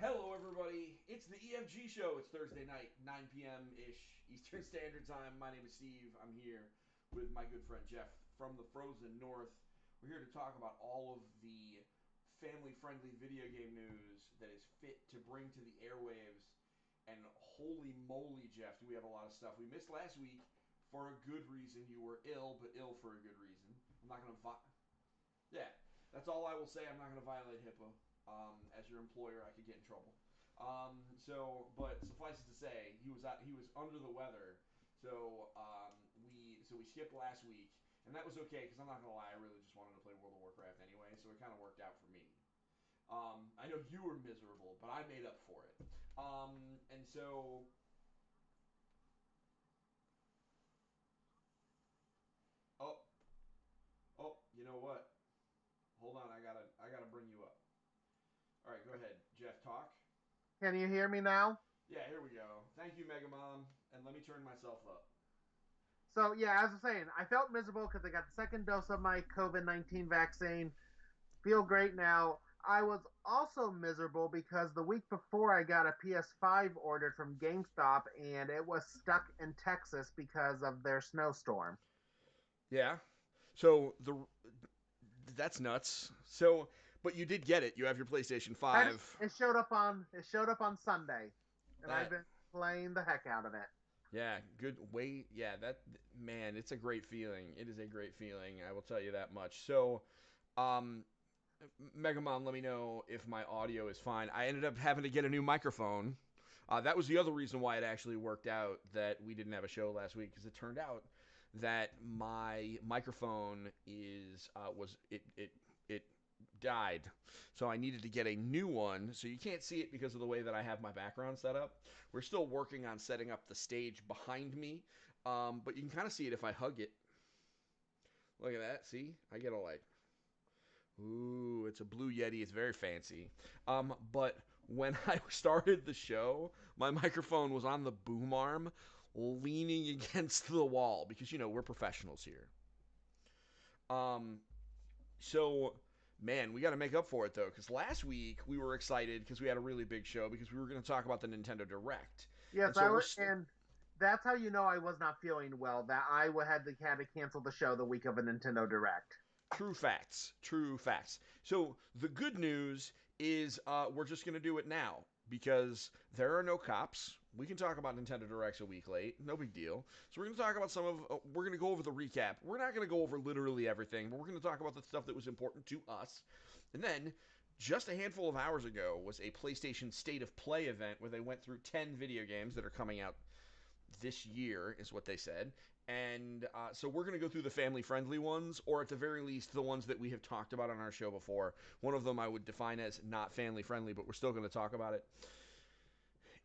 Hello, everybody. It's the EFG show. It's Thursday night, 9 p.m. ish Eastern Standard Time. My name is Steve. I'm here with my good friend Jeff from the frozen north. We're here to talk about all of the family friendly video game news that is fit to bring to the airwaves. And holy moly, Jeff, do we have a lot of stuff. We missed last week for a good reason. You were ill, but ill for a good reason. I'm not going to. Yeah, that's all I will say. I'm not going to violate HIPAA. As your employer, I could get in trouble. But suffice it to say, he was under the weather. So we skipped last week, and that was okay because I'm not gonna lie, I really just wanted to play World of Warcraft anyway, so it kind of worked out for me. I know you were miserable, but I made up for it. And so oh you know what? Hold on, I gotta bring you up. All right, go ahead, Jeff. Talk. Can you hear me now? Yeah, here we go. Thank you, Mega Mom. And let me turn myself up. So, yeah, as I was saying, I felt miserable because I got the second dose of my COVID-19 vaccine. Feel great now. I was also miserable because the week before I got a PS5 ordered from GameStop and it was stuck in Texas because of their snowstorm. Yeah. So the that's nuts. So, but you did get it. You have your PlayStation I did, 5. it showed up on Sunday, and I've That been playing the heck out of it. yeah, good wait. Yeah, that man, it's a great feeling. It is a great feeling. I will tell you that much. So, um Megamon, let me know if my audio is fine. I ended up having to get a new microphone. That was the other reason why it actually worked out that we didn't have a show last week because it turned out that my microphone is was it died, so I needed to get a new one. So you can't see it because of the way that I have my background set up. We're still working on setting up the stage behind me, but you can kind of see it if I hug it. Look at that. See, I get a like ooh, it's a Blue Yeti. It's very fancy. But when I started the show, my microphone was on the boom arm, leaning against the wall because we're professionals here. Um, so man, we got to make up for it though, because last week we were excited because we had a really big show because we were going to talk about the Nintendo Direct, and Yes, so I we're was, and that's how you know I was not feeling well. That had to cancel the show the week of a Nintendo Direct. true facts. True facts. So the good news is we're just going to do it now because there are no cops. We can talk about Nintendo Directs a week late. No big deal. So we're going to talk about some of. We're going to go over the recap. We're not going to go over literally everything, but we're going to talk about the stuff that was important to us. And then just a handful of hours ago was a PlayStation State of Play event where they went through 10 video games that are coming out this year, is what they said. And so we're going to go through the family friendly ones, or at the very least, the ones that we have talked about on our show before. One of them I would define as not family friendly, but we're still going to talk about it.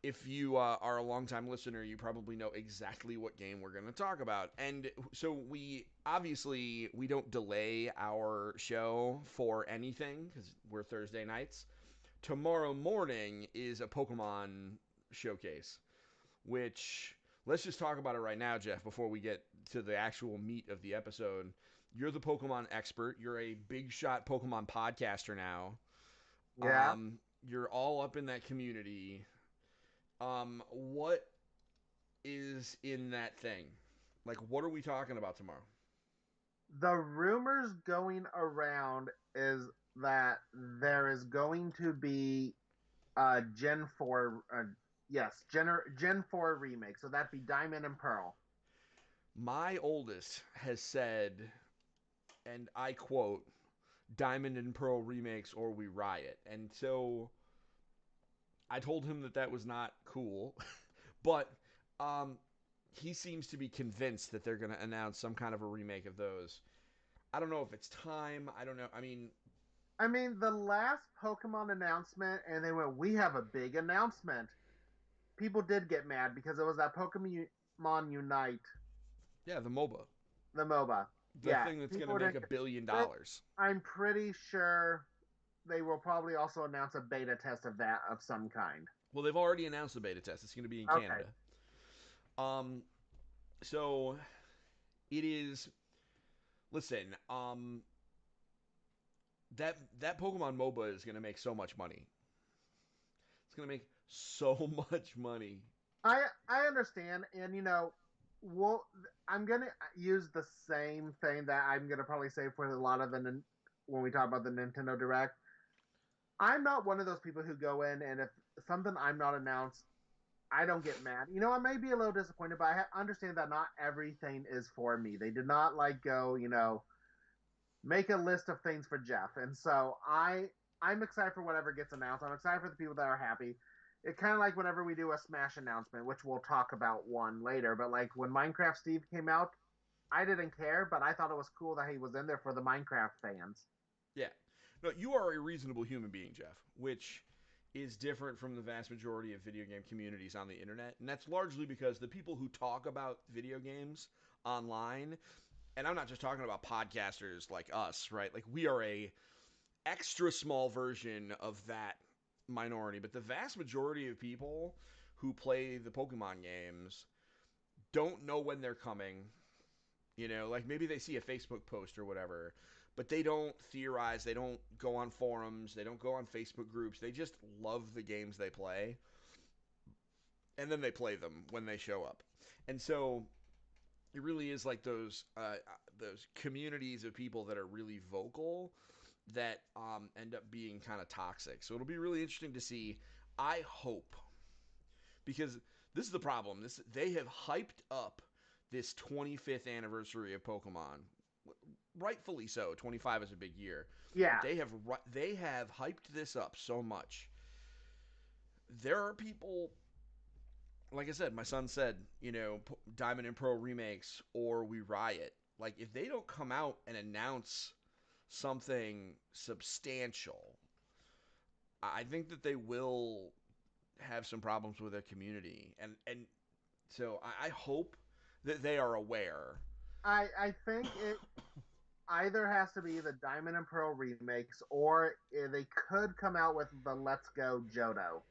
If you are a longtime listener, you probably know exactly what game we're going to talk about. And so we don't delay our show for anything because we're Thursday nights. Tomorrow morning is a Pokemon showcase, which let's just talk about it right now, Jeff, before we get to the actual meat of the episode. You're the Pokemon expert. You're a big shot Pokemon podcaster now. Yeah. You're all up in that community. What is in that thing? Like, what are we talking about tomorrow? The rumors going around is that there is going to be a Gen 4, yes, Gen 4 remake. So that'd be Diamond and Pearl. My oldest has said, and I quote, Diamond and Pearl remakes or we riot. And so I told him that that was not cool, but um, he seems to be convinced that they're going to announce some kind of a remake of those. I don't know if it's time. I don't know. I mean, I mean, the last Pokemon announcement, and they went, "We have a big announcement." People did get mad because it was that Pokemon Unite, yeah, the MOBA, the MOBA. the Yeah, thing that's going to people make didn't. a billion But dollars. I'm pretty sure they will probably also announce a beta test of that of some kind. Well, they've already announced the beta test. It's going to be in Okay. Canada. Um, so it is. Listen, that Pokemon MOBA is going to make so much money. It's going to make so much money. I understand, and well, I'm gonna use the same thing that I'm gonna probably say for a lot of when we talk about the Nintendo Direct. I'm not one of those people who go in and if something I'm not announced, I don't get mad. I may be a little disappointed, but understand that not everything is for me. They did not like go, make a list of things for Jeff, and so I'm excited for whatever gets announced. I'm excited for the people that are happy. It kind of like whenever we do a Smash announcement, which we'll talk about one later. But like when Minecraft Steve came out, I didn't care, but I thought it was cool that he was in there for the Minecraft fans. Yeah. No, you are a reasonable human being, Jeff, which is different from the vast majority of video game communities on the internet. And that's largely because the people who talk about video games online, and I'm not just talking about podcasters like us, right? Like we are a extra small version of that minority, but the vast majority of people who play the Pokemon games don't know when they're coming. Like maybe they see a Facebook post or whatever, but they don't theorize, they don't go on forums, they don't go on Facebook groups. They just love the games they play, and then they play them when they show up. And so it really is like those communities of people that are really vocal that end up being kind of toxic. So it'll be really interesting to see. I hope, because this is the problem. They have hyped up this 25th anniversary of Pokemon, rightfully so. 25 is a big year, but Yeah, they have hyped this up so much. There are people, like I said, my son said, Diamond and Pro remakes or we riot. Like if they don't come out and announce something substantial, I think that they will have some problems with their community, and so I hope that they are aware. I think it either has to be the Diamond and Pearl remakes, or they could come out with the Let's Go Johto,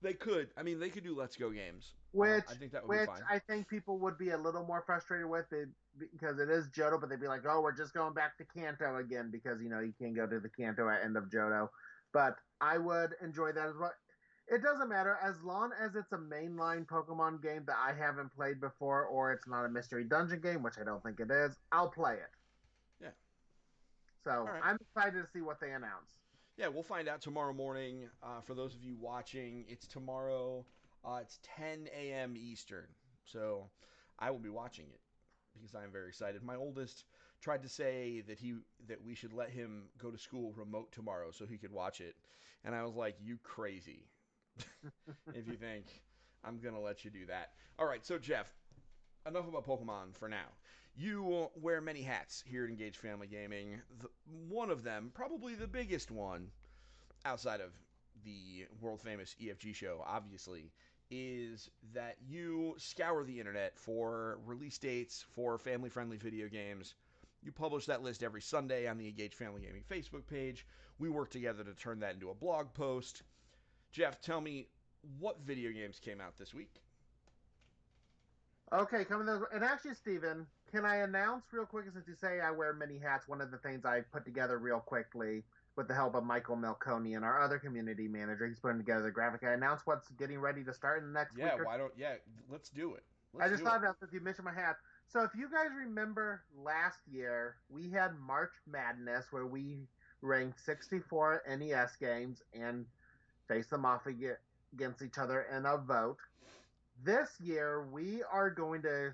They could, I mean, they could do Let's Go games. I which think that would be which fine. I think people would be a little more frustrated with it because it is Johto, but they'd be like, "Oh, we're just going back to Kanto again because you can't go to the Kanto at end of Johto." But I would enjoy that as well. It doesn't matter as long as it's a mainline Pokemon game that I haven't played before, or it's not a mystery dungeon game, which I don't think it is. I'll play it. Yeah. All So right. I'm excited to see what they announce. Yeah, we'll find out tomorrow morning. For those of you watching, it's tomorrow. It's 10 a.m. Eastern. So I will be watching it because I am very excited. My oldest tried to say that we should let him go to school remote tomorrow so he could watch it, and I was like, "You crazy? If you think I'm gonna let you do that?" All right, so Jeff, enough about Pokemon for now. You wear many hats here at Engage Family Gaming. One of them, probably the biggest one, outside of the world famous EFG show, obviously, is that you scour the internet for release dates for family friendly video games. You publish that list every Sunday on the Engage Family Gaming Facebook page. We work together to turn that into a blog post. Jeff, tell me what video games came out this week. Okay, coming those. And actually, Steven, can I announce real quick since you say I wear many hats? One of the things I put together real quickly with the help of Michael Melconi and our other community manager, he's putting together the graphic. I announced what's getting ready to start in the next Yeah, week or why don't, yeah, let's do it. I Let's just do thought it. about since you mentioned my hat. So if you guys remember last year, we had March Madness where we ranked 64 NES games and faced them off against each other in a vote. This year, we are going to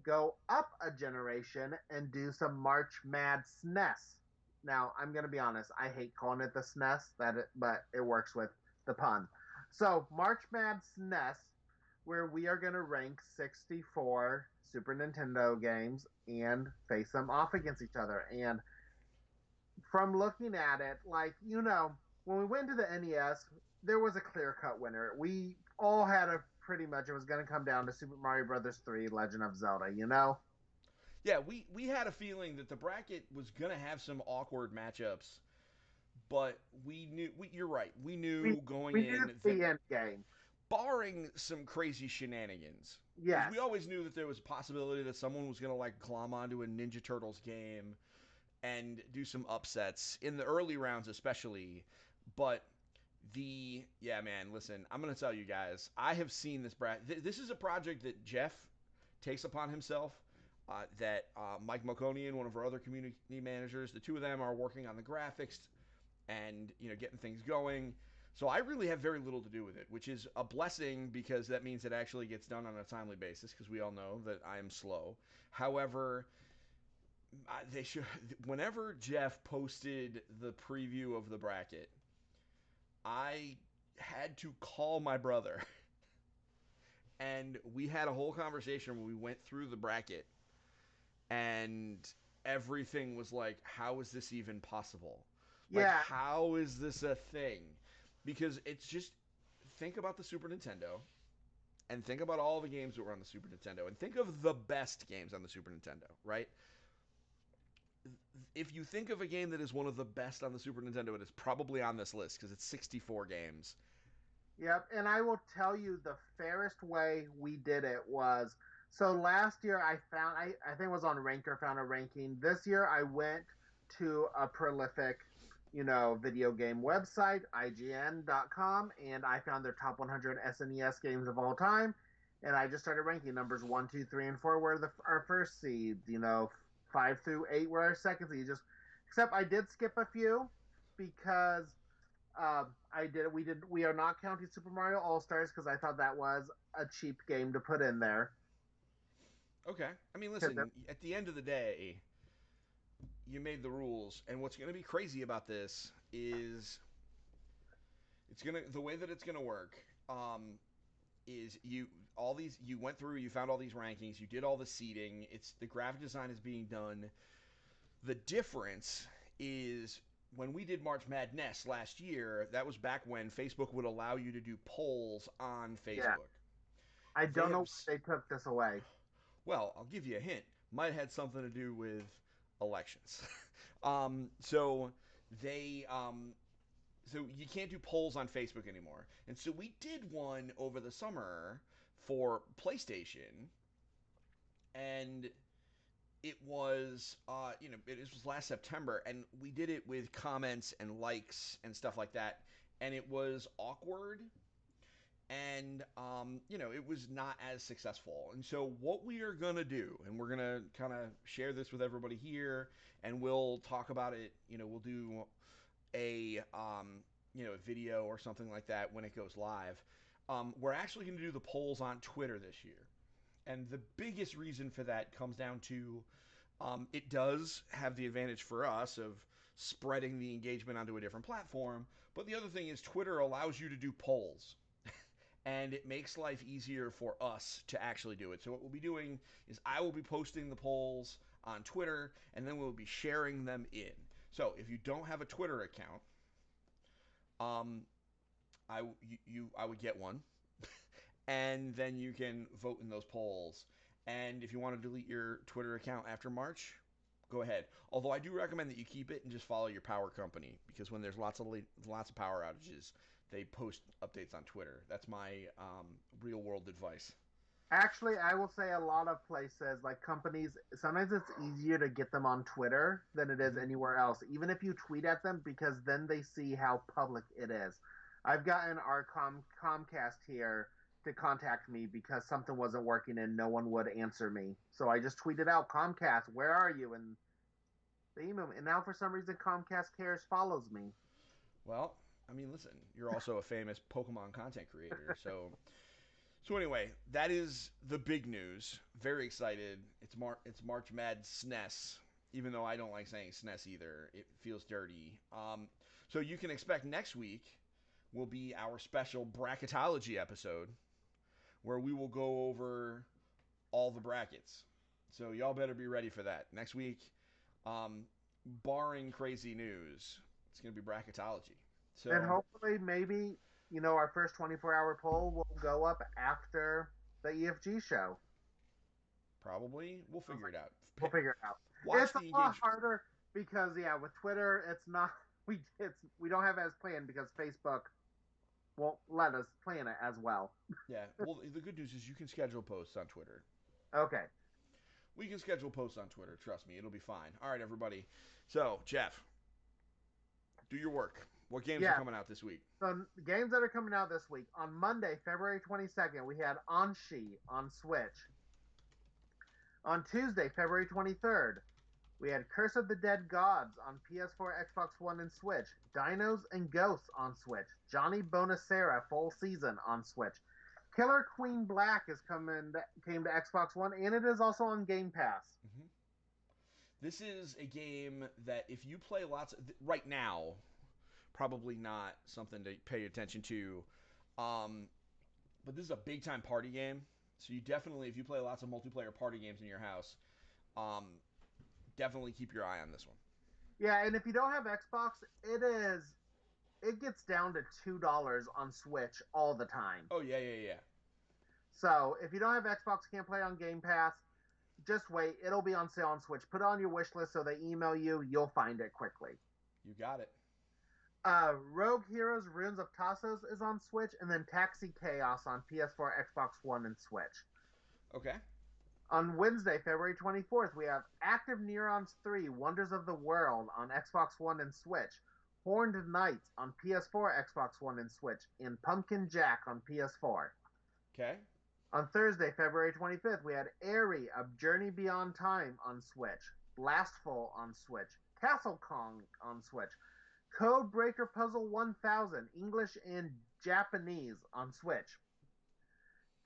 go up a generation and do some March Mad SNES. Now, I'm going to be honest, I hate calling it the SNES, but it works with the pun. So, March Mad SNES, where we are going to rank 64 Super Nintendo games and face them off against each other. And from looking at it, when we went to the NES, there was a clear cut winner. We all had a pretty much, it was going to come down to Super Mario Brothers 3 Legend of Zelda. Yeah, we had a feeling that the bracket was going to have some awkward matchups, but you're right. We We knew going we knew in that, the end game. barring some crazy shenanigans, because we Yes. always knew that there was a possibility that someone was going to like glom onto a Ninja Turtles game and do some upsets in the early rounds, especially. But Yeah, man, listen, I'm going to tell you guys, I have seen this this is a project that Jeff takes upon himself. That Mike Malconian, one of our other community managers, the two of them are working on the graphics and getting things going. So I really have very little to do with it, which is a blessing because that means it actually gets done on a timely basis. Because we all know that I am slow. However, they should. Whenever Jeff posted the preview of the bracket, I had to call my brother, and we had a whole conversation where we went through the bracket, and everything was like, how is this even possible? Like, Yeah, how is this a thing? Because it's just, think about the Super Nintendo and think about all the games that were on the Super Nintendo and think of the best games on the Super Nintendo, right? If you think of a game that is one of the best on the Super Nintendo, it is probably on this list because it's 64 games. yep. And I will tell you the fairest way we did it was so last year I think it was on Ranker found a ranking. This year I went to a prolific, video game website, IGN.com, and I found their top 100 SNES games of all time. And I just started ranking numbers one, two, three, and four were our first seeds. Five through eight were our second seed. Except I did skip a few because we are not counting Super Mario All Stars because I thought that was a cheap game to put in there. Okay. I mean, listen, at the end of the day, you made the rules, and what's going to be crazy about this is the way that it's going to work. Is you went through, you found all these rankings, you did all the seeding. It's the graphic design is being done. The difference is when we did March Madness last year, that was back when Facebook would allow you to do polls on Yeah, Facebook. I They don't know have, why they took this away. well, I'll give you a hint. Might have had something to do with elections. So they so you can't do polls on Facebook anymore. And so we did one over the summer for PlayStation, and it was it was last September, and we did it with comments and likes and stuff like that, and it was awkward, and it was not as successful. And so what we are gonna do, and we're gonna kind of share this with everybody here, and we'll talk about it. We'll do a video or something like that when it goes live. We're actually going to do the polls on Twitter this year, and the biggest reason for that comes down to it does have the advantage for us of spreading the engagement onto a different platform. But the other thing is Twitter allows you to do polls. And it makes life easier for us to actually do it. So what we'll be doing is I will be posting the polls on Twitter, and then we'll be sharing them in. So if you don't have a Twitter account, um, I would get one, and then you can vote in those polls. And if you want to delete your Twitter account after March, go ahead. Although I do recommend that you keep it and just follow your power company because when there's lots of power outages, they post updates on Twitter. That's my real world advice. Actually, I will say a lot of places, like companies, sometimes it's easier to get them on Twitter than it is Mm-hmm. anywhere else, even if you tweet at them, because then they see how public it is. I've gotten our Comcast here to contact me because something wasn't working and no one would answer me. So I just tweeted out, Comcast, where are you? And they email me. And now for some reason, Comcast Cares follows me. Well, I mean, listen, you're also a famous Pokemon content creator, so anyway, that is the big news. Very excited. It's March Mad SNES. Even though I don't like saying SNES either, it feels dirty. So you can expect next week will be our special bracketology episode where we will go over all the brackets. So y'all better be ready for that next week. Um, Barring crazy news, it's gonna be bracketology. And So hopefully, maybe, our first 24-hour poll will go up after the EFG show. probably we'll figure it out. We'll figure it out. Watch It's a the lot engage. harder because, yeah, with Twitter, it's not we don't have it as planned because Facebook won't let us plan it as well. Yeah. Well, the good news is you can schedule posts on Twitter. Okay. We can schedule posts on Twitter. Trust me, it'll be fine. All right, everybody. So, Jeff, do your work. What games are Yeah. coming out this week? So games that are coming out this week. On Monday, February 22nd, we had Anshi on Switch. On Tuesday, February 23rd, we had Curse of the Dead Gods on PS4, Xbox One, and Switch. Dinos and Ghosts on Switch. Johnny Bonacera full season on Switch. Killer Queen Black came to Xbox One, and it is also on Game Pass. Mm-hmm. This is a game that if you play lots of, right now, probably not something to pay attention to. Um, but this is a big time party game. So you definitely, if you play lots of multiplayer party games in your house, um, definitely keep your eye on this one. Yeah, and if you don't have Xbox, it gets down to $2 on Switch all the time. Oh yeah, yeah, yeah. So if you don't have Xbox, can't play on Game Pass, just wait. It'll be on sale on Switch. Put it on your wish list so they email you. You'll find it quickly. You got it. Rogue Heroes Runes of Tassos is on Switch, and then Taxi Chaos on PS4, Xbox One, and Switch. Okay. On Wednesday, February 24th, we have Active Neurons 3 Wonders of the World on Xbox One and Switch, Horned Knights on PS4, Xbox One, and Switch, and Pumpkin Jack on PS4. Okay. On Thursday, February 25th, we had Airy, A Journey Beyond Time on Switch, Blastful on Switch, Castle Kong on Switch, Code Breaker Puzzle 1000, English and Japanese on Switch,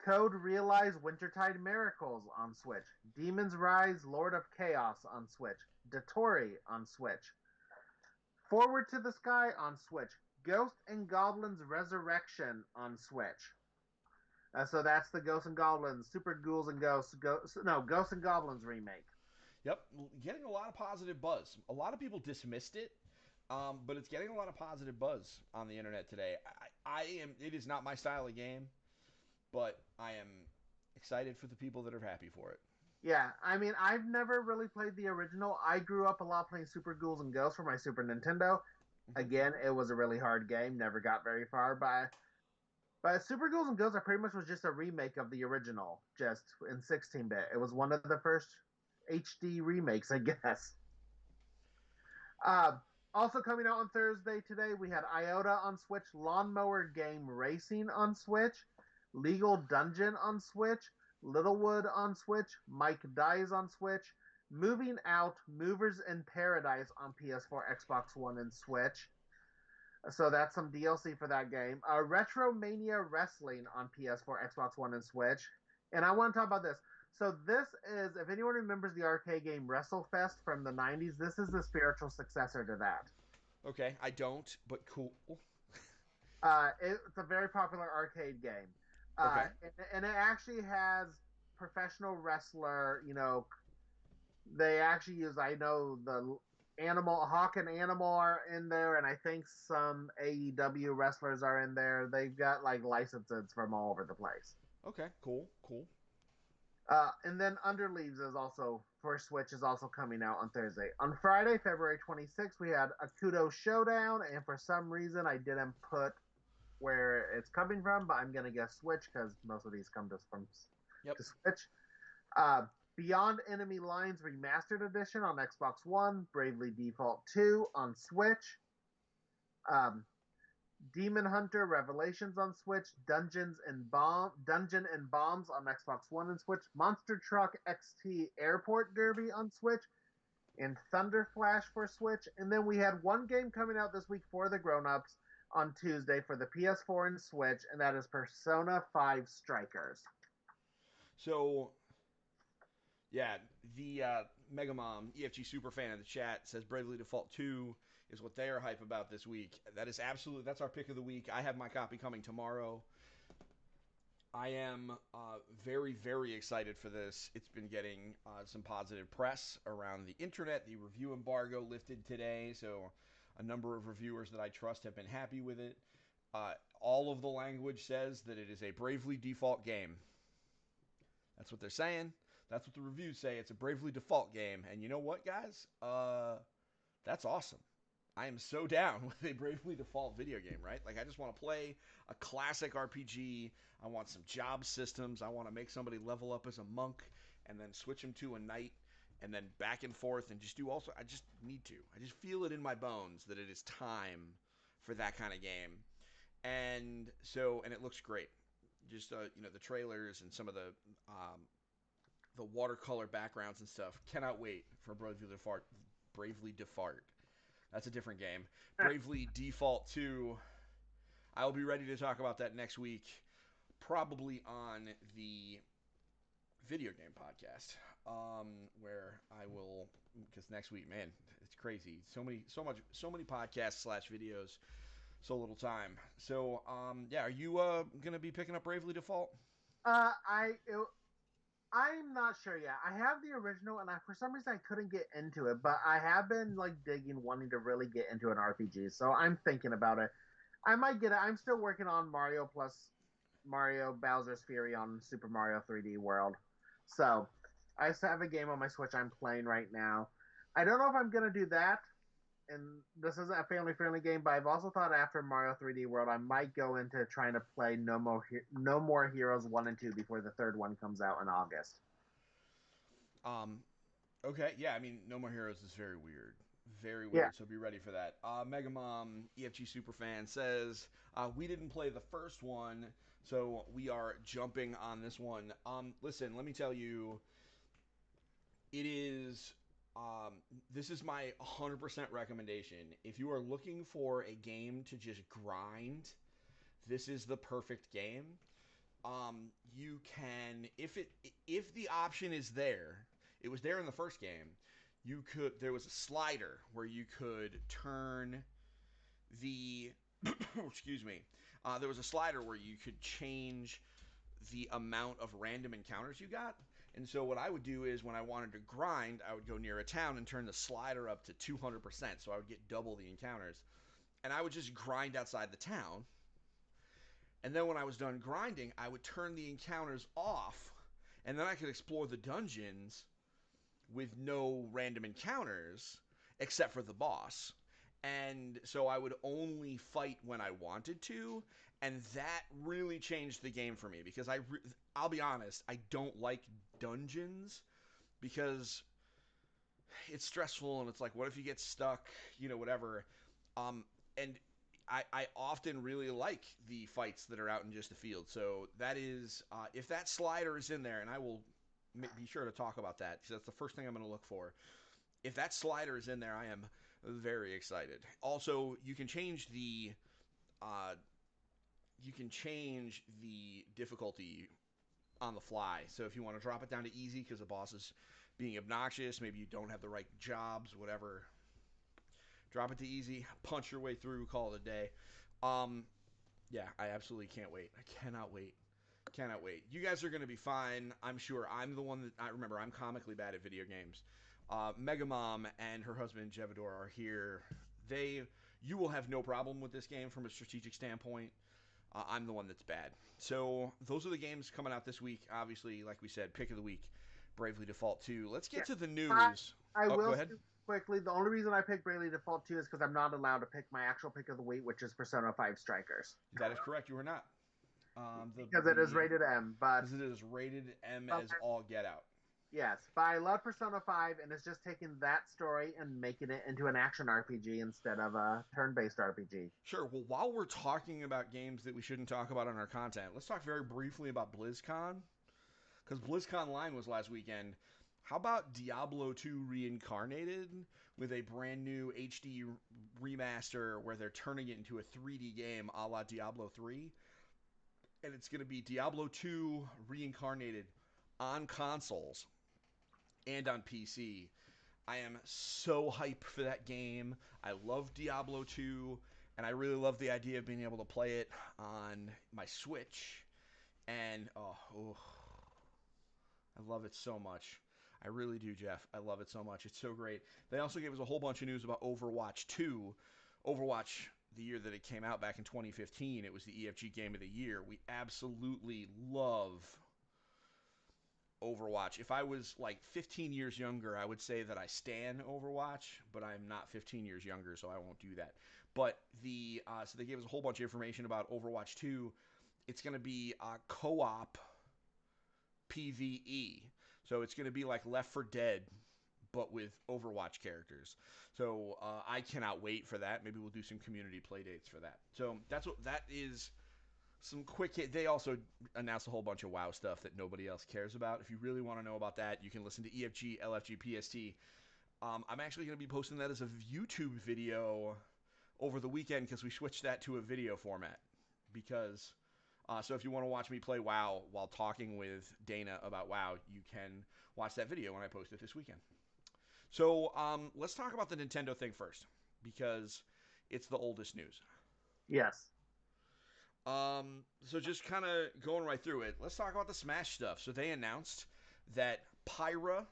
Code Realize Wintertide Miracles on Switch, Demon's Rise Lord of Chaos on Switch, Datori on Switch, Forward to the Sky on Switch, Ghost and Goblins Resurrection on Switch. So that's the Ghosts and Goblins, Super Ghouls and Ghosts, Ghosts and Goblins remake. Yep. Getting a lot of positive buzz. A lot of people dismissed it, but it's getting a lot of positive buzz on the internet today. I am. It is not my style of game, but I am excited for the people that are happy for it. Yeah, I mean, I've never really played the original. I grew up a lot playing Super Ghouls and Ghosts for my Super Nintendo. Mm-hmm. Again, it was a really hard game. Never got very far, but Super Ghouls and Ghosts, I pretty much was just a remake of the original, just in 16-bit. It was one of the first HD remakes, I guess. Uh, Also coming out on Thursday today, we had Iota on Switch, Lawnmower Game Racing on Switch, Legal Dungeon on Switch, Littlewood on Switch, Mike Dies on Switch, Moving Out, Movers in Paradise on PS4, Xbox One, and Switch. So that's some DLC for that game. Retromania Wrestling on PS4, Xbox One, and Switch. And I want to talk about this. So this is, if anyone remembers the arcade game WrestleFest from the 90s, this is the spiritual successor to that. Okay, I don't, but cool. It's a very popular arcade game. Okay. And it actually has professional wrestler, they actually use, I know the Animal, Hawk and Animal are in there, and I think some AEW wrestlers are in there. They've got like licenses from all over the place. Okay. Cool. Cool. And then Underleaves is also for Switch is also coming out on Thursday. On Friday, February 26th, we had Akuto Showdown, and for some reason I didn't put where it's coming from, but I'm gonna guess Switch because most of these come Yep. to Switch. Beyond Enemy Lines Remastered Edition on Xbox One, Bravely Default 2 on Switch, um, Demon Hunter Revelations on Switch, Dungeon and Bombs on Xbox One and Switch, Monster Truck XT Airport Derby on Switch, and Thunder Flash for Switch. And then we had one game coming out this week for the grown-ups on Tuesday for the PS4 and Switch, and that is Persona 5 Strikers. So, yeah, the Mega Mom EFG super fan in the chat says Bravely Default 2 is what they are hype about this week. That is absolutely, that's our pick of the week. I have my copy coming tomorrow. I am very, very excited for this. It's been getting some positive press around the internet. The review embargo lifted today, so a number of reviewers that I trust have been happy with it. All of the language says that it is a Bravely Default game. That's what they're saying. That's what the reviews say. It's a Bravely Default game. And you know what, guys? That's awesome. I am so down with a Bravely Default video game, right? Like, I just want to play a classic RPG. I want some job systems. I want to make somebody level up as a monk and then switch him to a knight and then back and forth and just do also. I just need to. I just feel it in my bones that it is time for that kind of game. And it looks great. Just the trailers and some of the watercolor backgrounds and stuff. Cannot wait for Bravely Default. Bravely Default. That's a different game. Bravely Default 2. I will be ready to talk about that next week, probably on the video game podcast, where I will, because next week, man, it's crazy. So many podcasts slash videos, so little time. So, yeah, are you gonna be picking up Bravely Default? Uh, I it, I'm not sure yet. I have the original, and for some reason I couldn't get into it, but I have been like digging, wanting to really get into an RPG. So I'm thinking about it. I might get it. I'm still working on Mario plus Mario Bowser's Fury on Super Mario 3D World. So I just have a game on my Switch I'm playing right now. I don't know if I'm gonna do that, and this isn't a family friendly game, but I've also thought after Mario 3D World, I might go into trying to play No More Heroes 1 and 2 before the third one comes out in August. Um, okay, yeah, I mean, No More Heroes is very weird. Very Yeah. weird, so be ready for that. Mega Mom, EFG Superfan says, we didn't play the first one, so we are jumping on this one. Listen, let me tell you, it is this is my 100% recommendation. If you are looking for a game to just grind, this is the perfect game. You can, if the option is there, it was there in the first game. There was a slider where you could turn the excuse me. There was a slider where you could change the amount of random encounters you got. And so what I would do is when I wanted to grind, I would go near a town and turn the slider up to 200%, so I would get double the encounters. And I would just grind outside the town. And then when I was done grinding, I would turn the encounters off, and then I could explore the dungeons with no random encounters except for the boss. And so I would only fight when I wanted to, and that really changed the game for me because I'll be honest, I don't like dungeons because it's stressful and it's like what if you get stuck, whatever. And I often really like the fights that are out in just the field. So that is if that slider is in there, and I will be sure to talk about that because that's the first thing I'm going to look for. If that slider is in there, I am very excited. Also, uh, you can change the difficulty on the fly. So if you want to drop it down to easy because the boss is being obnoxious, maybe you don't have the right jobs, whatever, drop it to easy, punch your way through, call it a day. Um, yeah, I absolutely can't wait. I cannot wait. Cannot wait. You guys are going to be fine. I'm sure. I'm the one that I remember. I'm comically bad at video games. Mega Mom and her husband Jevador are here. You will have no problem with this game from a strategic standpoint. I'm the one that's bad. So those are the games coming out this week. Obviously, like we said, pick of the week, Bravely Default 2. Let's get Yeah. to the I, news. I Oh, go will ahead. say quickly, the only reason I picked Bravely Default 2 is because I'm not allowed to pick my actual pick of the week, which is Persona 5 Strikers. That is correct. You are not. Because it is The rated M. But, Because it is rated M but as all get out. yes, but I love Persona 5, and it's just taking that story and making it into an action RPG instead of a turn based RPG. Sure. Well, while we're talking about games that we shouldn't talk about on our content, let's talk very briefly about BlizzCon. Because BlizzCon Line was last weekend. How about Diablo 2 Reincarnated with a brand new HD remaster where they're turning it into a 3D game a la Diablo 3? And it's going to be Diablo 2 Reincarnated on consoles and on PC. I am so hyped for that game. I love Diablo 2, and I really love the idea of being able to play it on my Switch. And I love it so much. I really do, Jeff. I love it so much. It's so great. They also gave us a whole bunch of news about Overwatch 2. Overwatch, the year that it came out back in 2015, it was the EFG Game of the Year. We absolutely love Overwatch. If I was like 15 years younger, I would say that I stan Overwatch, but I'm not 15 years younger, so I won't do that. But so they gave us a whole bunch of information about Overwatch 2. It's going to be co-op PVE. So it's going to be like Left 4 Dead, but with Overwatch characters. So I cannot wait for that. Maybe we'll do some community play dates for that. So that is some quick hit. They also announced a whole bunch of WoW stuff that nobody else cares about. If you really want to know about that, you can listen to EFG, LFG, PST. I'm actually going to be posting that as a YouTube video over the weekend because we switched that to a video format. Because so if you want to watch me play WoW while talking with Dana about WoW, you can watch that video when I post it this weekend. So let's talk about the Nintendo thing first because it's the oldest news. Yes. So just kind of going right through it, let's talk about the Smash stuff. So they announced that Pyra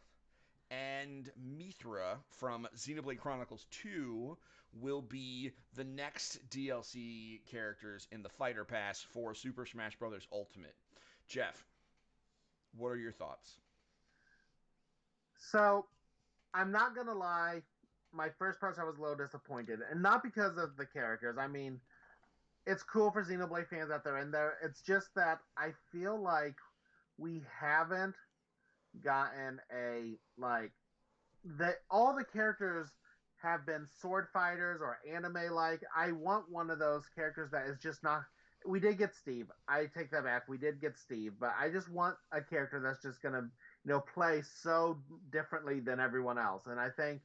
and Mithra from Xenoblade Chronicles 2 will be the next DLC characters in the Fighter Pass for Super Smash Bros. Ultimate. Jeff, what are your thoughts? So I'm not gonna lie. My first person I was a little disappointed, and not because of the characters. I mean, it's cool for Xenoblade fans that they're in there. It's just that I feel like we haven't gotten a like that all the characters have been sword fighters or anime like. I want one of those characters that is just not. We did get Steve. I take that back. We did get Steve, but I just want a character that's just gonna, play so differently than everyone else. And I think,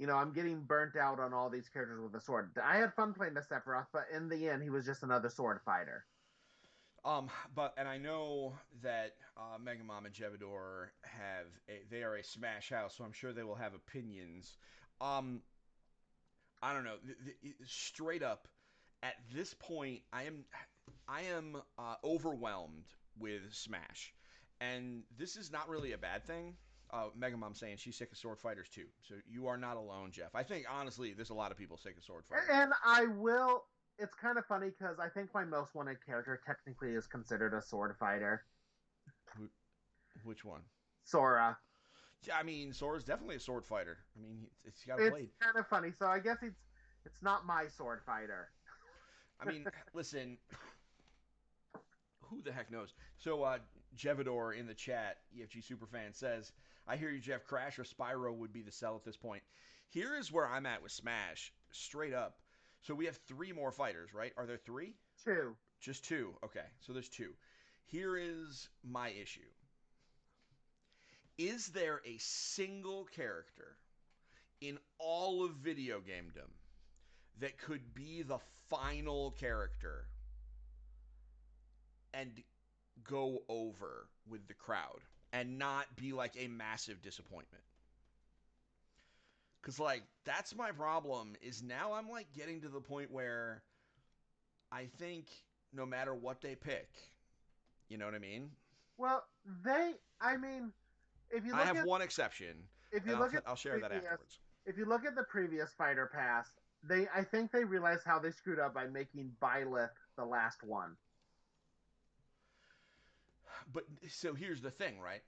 I'm getting burnt out on all these characters with a sword. I had fun playing the Sephiroth, but in the end, he was just another sword fighter. And I know that Mega Mom and Jevador they are a Smash house, so I'm sure they will have opinions. Um, I don't know. Straight up, at this point, I am overwhelmed with Smash, and this is not really a bad thing. Mega Mom saying she's sick of sword fighters too, so you are not alone, Jeff. I think honestly, there's a lot of people sick of sword fighters. And I will. It's kind of funny because I think my most wanted character technically is considered a sword fighter. Which one? Sora. Yeah, I mean, Sora's definitely a sword fighter. I mean, he's got a It's blade. kind of funny. So I guess it's not my sword fighter. I mean, listen, who the heck knows? So, Jevador in the chat, EFG Superfan says, I hear you, Jeff. Crash or Spyro would be the sell at this point. Here is where I'm at with Smash, straight up. So we have three more fighters, right? Are there three? Two. Just two. Okay, so there's two. Here is my issue. Is there a single character in all of video gamedom that could be the final character and go over with the crowd and not be like a massive disappointment? Because, like, that's my problem is now I'm, like, getting to the point where I think no matter what they pick, you know what I mean? Well, I mean, if you I look have at one exception, if and you look at I'll the share that previous afterwards. if you look at the previous fighter pass, I think they realized how they screwed up by making Byleth the last one. But so here's the thing, right?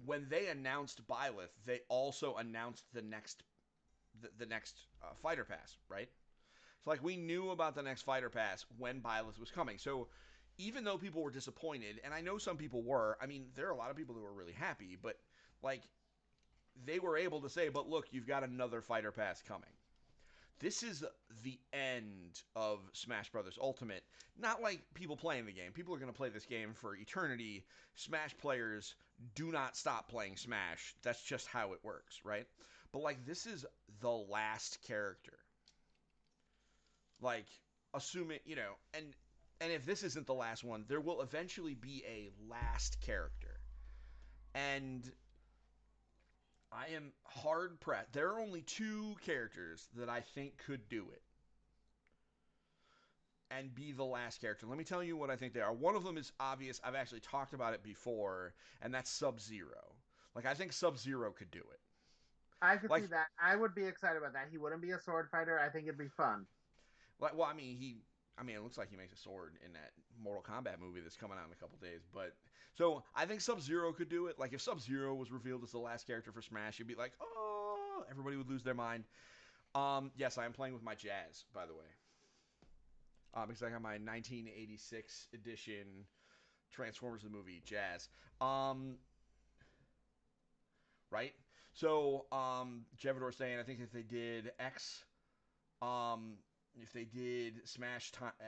When they announced Byleth, they also announced the next fighter pass, right? So like we knew about the next fighter pass when Byleth was coming. So even though people were disappointed, and I know some people were, I mean there are a lot of people who were really happy, but like they were able to say, but look, you've got another fighter pass coming. This is the end of Smash Brothers Ultimate. Not like people playing the game. People are going to play this game for eternity. Smash players do not stop playing Smash. That's just how it works, right? But like this is the last character. Like assuming, and if this isn't the last one, there will eventually be a last character. And I am hard pressed. There are only two characters that I think could do it and be the last character. Let me tell you what I think they are. One of them is obvious. I've actually talked about it before, and that's Sub-Zero. Like, I think Sub-Zero could do it. I could see Like, that. I would be excited about that. He wouldn't be a sword fighter. I think it'd be fun. well, I mean, it looks like he makes a sword in that Mortal Kombat movie that's coming out in a couple days. But so I think Sub-Zero could do it. Like, if Sub-Zero was revealed as the last character for Smash, you'd be like, oh, everybody would lose their mind. Yes, I am playing with my Jazz, by the way. Because I got my 1986 edition Transformers the movie Jazz. Right? So, Jevador saying, I think if they did X, um, if they did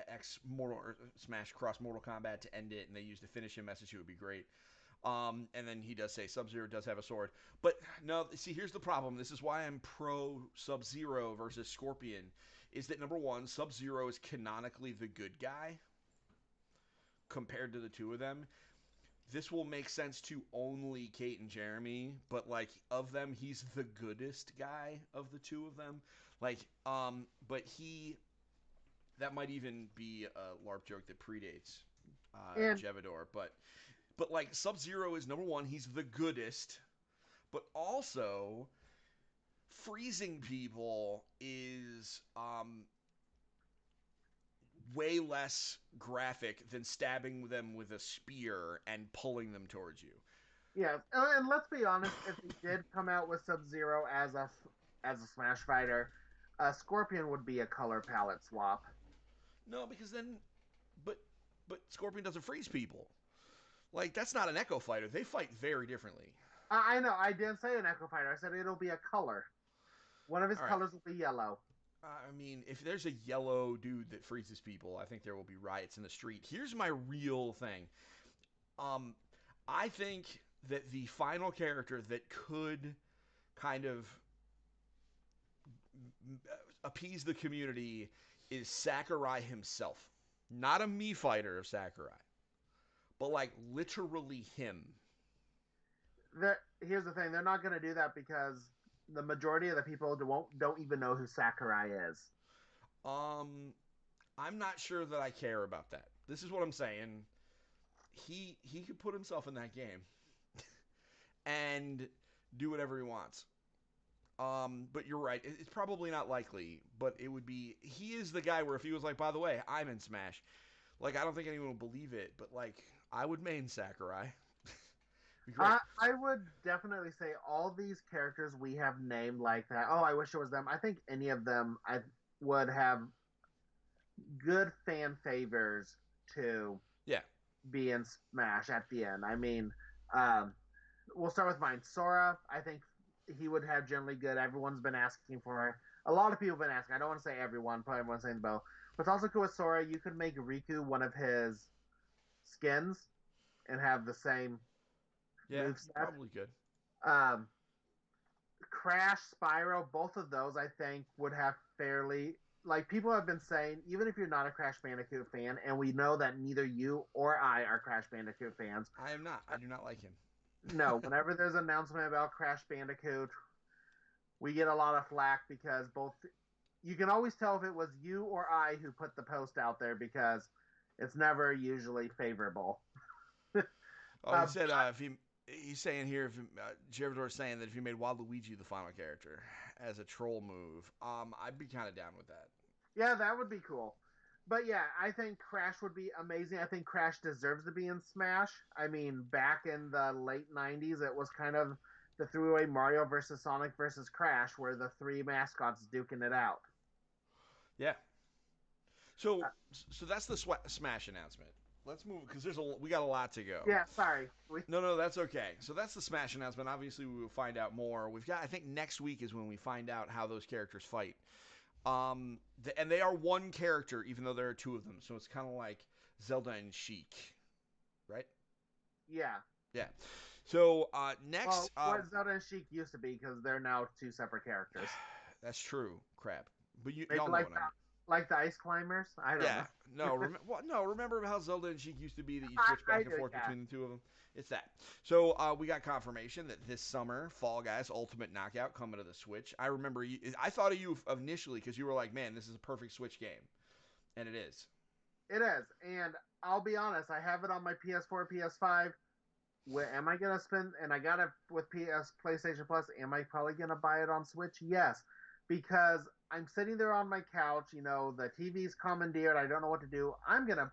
X Mortal or Smash Cross Mortal Kombat to end it, and they used the finish him message, it would be great. And then he does say Sub-Zero does have a sword, but no. See, here's the problem. This is why I'm pro Sub-Zero versus Scorpion. Is that number one, Sub-Zero is canonically the good guy compared to the two of them. This will make sense to only Kate and Jeremy, but like of them, he's the goodest guy of the two of them. But that might even be a LARP joke that predates And Jevador. But like Sub Zero is number one, he's the goodest, but also freezing people is way less graphic than stabbing them with a spear and pulling them towards you. yeah, and let's be honest, if they did come out with Sub-Zero as a Smash fighter, Scorpion would be a color palette swap. No, because then, but Scorpion doesn't freeze people. Like that's not an Echo fighter. They fight very differently. I know, I didn't say an Echo fighter. I said it'll be a color. One of his All right. colors will be yellow. I mean, if there's a yellow dude that freezes people, I think there will be riots in the street. Here's my real thing. Um, I think that the final character that could kind of appease the community is Sakurai himself. Not a Mii fighter of Sakurai, but like literally him. Here's the thing: they're not going to do that because the majority of the people don't even know who Sakurai is. Um, I'm not sure that I care about that. This is what I'm saying. He could put himself in that game and do whatever he wants. But you're right. It's probably not likely, but it would be. He is the guy where if he was like, by the way, I'm in Smash, like I don't think anyone would believe it, but like I would main Sakurai. Be great. I would definitely say all these characters we have named like that. Oh, I wish it was them. I think any of them I would have good fan favors to Yeah. be in Smash at the end. I mean, um, we'll start with mine. Sora, I think he would have generally good. Everyone's been asking for her. A lot of people have been asking. I don't want to say everyone, probably everyone's saying Bo. But it's also cool with Sora, you could make Riku one of his skins and have the same Yeah. moveset. Probably good. Um, Crash, Spyro, both of those I think would have fairly like people have been saying, even if you're not a Crash Bandicoot fan, and we know that neither you or I are Crash Bandicoot fans. I am not. I do not like him. No, whenever there's an announcement about Crash Bandicoot, we get a lot of flack because both you can always tell if it was you or I who put the post out there because it's never usually favorable. Oh, he said if he he's saying here if Gervador's saying that if he made Waluigi the final character as a troll move, I'd be kind of down with that. Yeah, that would be cool. But yeah, I think Crash would be amazing. I think Crash deserves to be in Smash. I mean, back in the late 90s, it was kind of the three-way Mario versus Sonic versus Crash where the three mascots duking it out. Yeah. So that's the Smash announcement. Let's move because we got a lot to go. Yeah, sorry. No, that's okay. So that's the Smash announcement. Obviously, we will find out more. I think next week is when we find out how those characters fight. And they are one character, even though there are two of them. So it's kind of like Zelda and Sheik, right? Yeah. Yeah. So next, well, what Zelda and Sheik used to be because they're now two separate characters. That's true. Crap. But Maybe y'all know like what I mean. Like the Ice Climbers? I don't know. No. Remember how Zelda and Sheik used to be that you switch back and forth yeah. between the two of them? It's that. So we got confirmation that this summer, Fall Guys Ultimate Knockout coming to the Switch. I remember I thought of you initially because you were like, man, this is a perfect Switch game, and it is. It is, and I'll be honest, I have it on my PS4, PS5. Am I gonna spend? And I got it with PlayStation Plus. Am I probably gonna buy it on Switch? Yes, because I'm sitting there on my couch. You know, the TV's commandeered. I don't know what to do. I'm gonna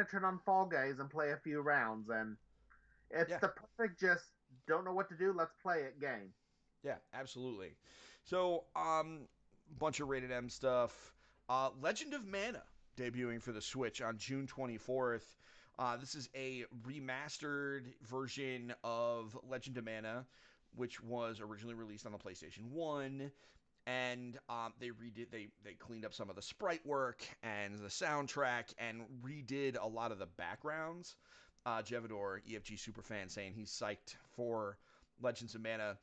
turn on Fall Guys and play a few rounds, and it's the perfect just don't know what to do. Let's play it game. Yeah, absolutely. So, bunch of rated M stuff. Legend of Mana debuting for the Switch on June 24th. This is a remastered version of Legend of Mana. which was originally released on the PlayStation 1, and they redid they cleaned up some of the sprite work and the soundtrack and redid a lot of the backgrounds. Jevador, EFG superfan, saying he's psyched for Legends of Mana.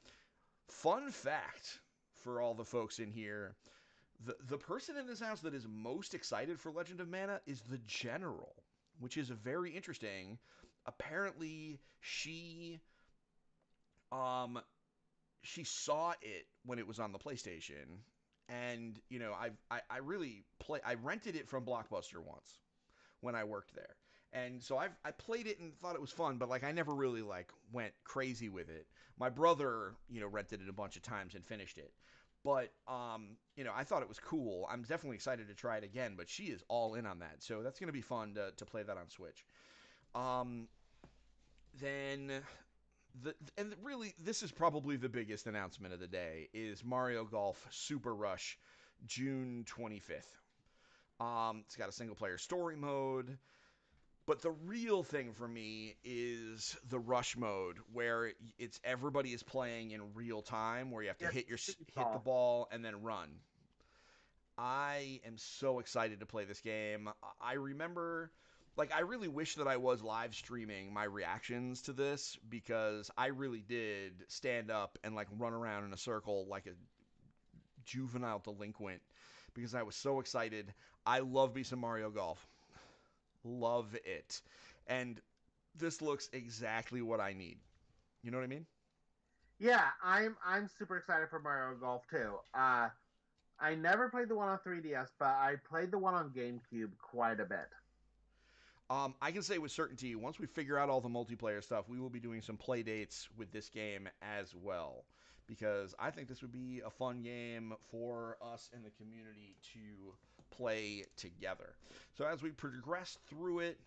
Fun fact for all the folks in here: the person in this house that is most excited for Legend of Mana is the General, which is very interesting. Apparently, um she saw it when it was on the PlayStation, and I really play. I rented it from Blockbuster once when I worked there, and so I played it and thought it was fun, but like I never really like went crazy with it. My brother rented it a bunch of times and finished it, but I thought it was cool. I'm definitely excited to try it again, but she is all in on that, so that's gonna be fun to play that on Switch. Um, then and really this is probably the biggest announcement of the day is Mario Golf Super Rush June 25th. It's got a single player story mode, but the real thing for me is the rush mode where it's everybody is playing in real time where you have to Yeah, hit the seesaw. ball and then run. I am so excited to play this game. I remember, like, I really wish that I was live streaming my reactions to this because I really did stand up and, like, run around in a circle like a juvenile delinquent because I was so excited. I love me some Mario Golf. Love it. And this looks exactly what I need. You know what I mean? Yeah, I'm super excited for Mario Golf too. I never played the one on 3DS, but I played the one on GameCube quite a bit. I can say with certainty, once we figure out all the multiplayer stuff, we will be doing some play dates with this game as well. Because I think this would be a fun game for us in the community to play together. So as we progress through it,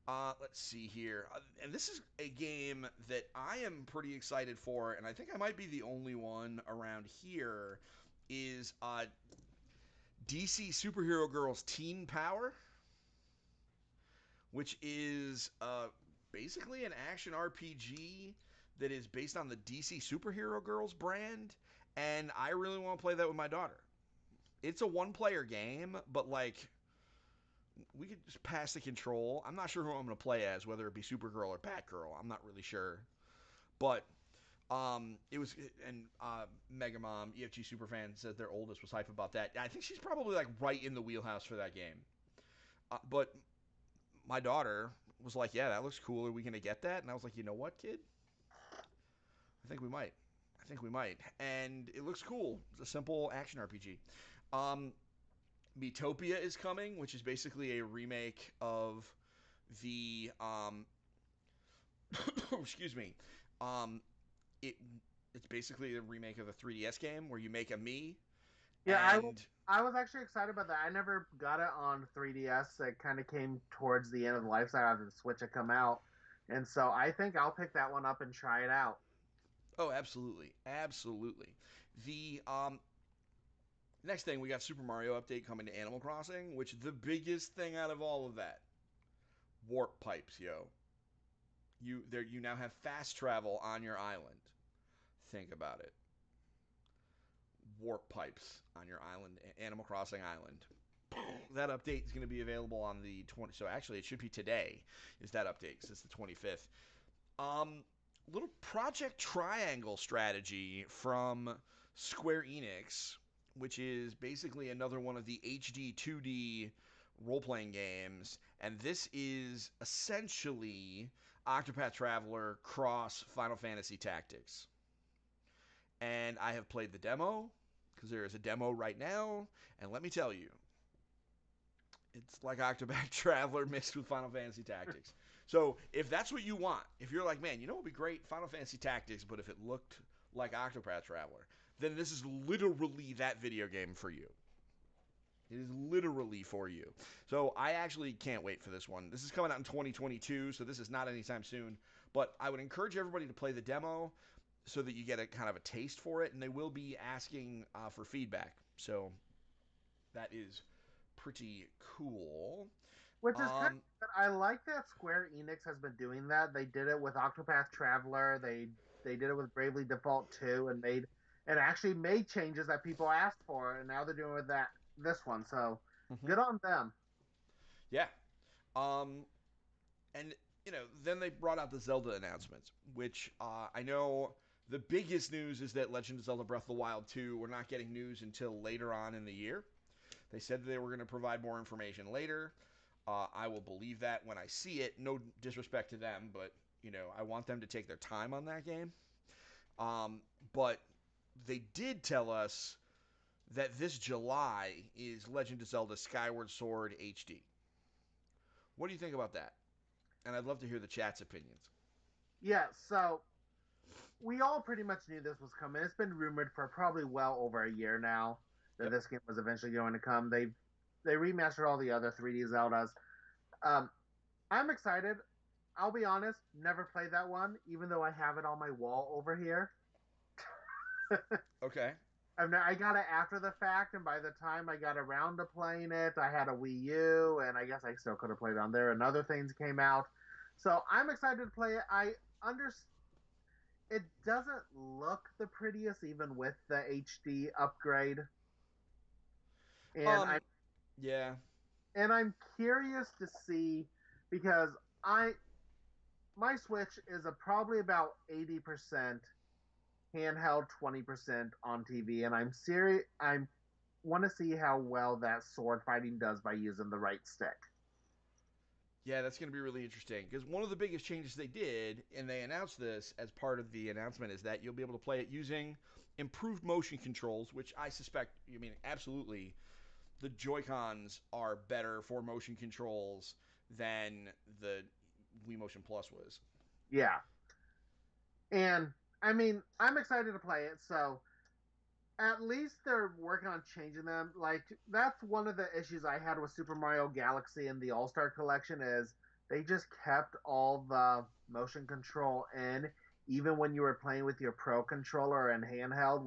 let's see here. And this is a game that I am pretty excited for, and I think I might be the only one around here, is DC Superhero Girls Teen Power, which is basically an action RPG that is based on the DC Superhero Girls brand, and I really want to play that with my daughter. It's a one-player game, but like we could just pass the control. I'm not sure who I'm going to play as, whether it be Supergirl or Batgirl. I'm not really sure, but it was and Mega Mom EFG Superfan said their oldest was hype about that. I think she's probably like right in the wheelhouse for that game. But my daughter was like, "Yeah, that looks cool. Are we gonna get that?" And I was like, "You know what, kid? I think we might. I think we might." And it looks cool. It's a simple action RPG. Um, Metopia is coming, which is basically a remake of the excuse me. Um, it it's basically a remake of the 3DS game where you make a me Yeah, and I was actually excited about that. I never got it on 3DS. It kind of came towards the end of the life cycle after the Switch had come out, and so I think I'll pick that one up and try it out. oh, absolutely, absolutely. The next thing we got Super Mario update coming to Animal Crossing, which the biggest thing out of all of that, warp pipes, yo. You now have fast travel on your island. Think about it. Warp pipes on your island, Animal Crossing island. That update is going to be available on the 20. So actually, it should be today. Is that update? Because it's the 25th. Um, Little Project Triangle strategy from Square Enix, which is basically another one of the HD 2D role playing games. And this is essentially Octopath Traveler cross Final Fantasy Tactics. And I have played the demo because there is a demo right now. And let me tell you, it's like Octopath Traveler mixed with Final Fantasy Tactics. So if that's what you want, if you're like, man, you know what would be great? Final Fantasy Tactics, but if it looked like Octopath Traveler, then this is literally that video game for you. It is literally for you. So I actually can't wait for this one. This is coming out in 2022, so this is not anytime soon. But I would encourage everybody to play the demo so that you get a kind of a taste for it, and they will be asking for feedback. So that is pretty cool. Which is kind Um, of good. I like that Square Enix has been doing that. They did it with Octopath Traveler. They They did it with Bravely Default 2 and actually made changes that people asked for, and now they're doing with that this one. So Hmm. good on them. Yeah. Um, and then they brought out the Zelda announcements, which I know the biggest news is that Legend of Zelda Breath of the Wild 2, we're not getting news until later on in the year. They said that they were going to provide more information later. I will believe that when I see it. No disrespect to them, but I want them to take their time on that game. Um, but they did tell us that this July is Legend of Zelda Skyward Sword HD. What do you think about that? And I'd love to hear the chat's opinions. Yeah, so we all pretty much knew this was coming. It's been rumored for probably well over a year now that Yep. this game was eventually going to come. They remastered all the other 3D Zeldas. Um, I'm excited. I'll be honest, never played that one, even though I have it on my wall over here. Okay. I got it after the fact, and by the time I got around to playing it, I had a Wii U, and I guess I still could have played it on there, and other things came out. So I'm excited to play it. I understand it doesn't look the prettiest, even with the HD upgrade, and Um. Yeah. I'm curious to see because I my Switch is probably about 80% handheld, 20% on TV, and I'm serious. I'm want to see how well that sword fighting does by using the right stick. Yeah, that's going to be really interesting because one of the biggest changes they did, and they announced this as part of the announcement, is that you'll be able to play it using improved motion controls, which I suspect, absolutely, the Joy Cons are better for motion controls than the Wii Motion Plus was. Yeah, and I mean, I'm excited to play it. So at least they're working on changing them. Like that's one of the issues I had with Super Mario Galaxy and the All Star Collection is they just kept all the motion control in, even when you were playing with your Pro controller and handheld.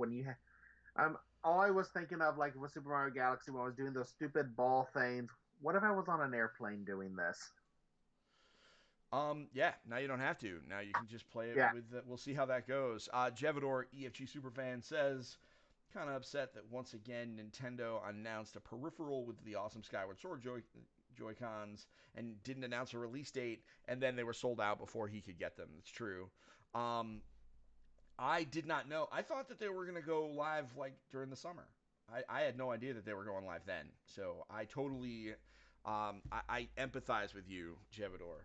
All I was thinking of like with Super Mario Galaxy when I was doing those stupid ball things. What if I was on an airplane doing this? Yeah, now you don't have to. Now you can just play it Yeah, with. We'll see how that goes. Jevidor EFG Superfan says, kind of upset that once again Nintendo announced a peripheral with the awesome Skyward Sword Joy Cons and didn't announce a release date, and then they were sold out before he could get them. It's true. Um, I did not know. I thought that they were going to go live like during the summer. I had no idea that they were going live then. So I totally, I empathize with you, Jevidor.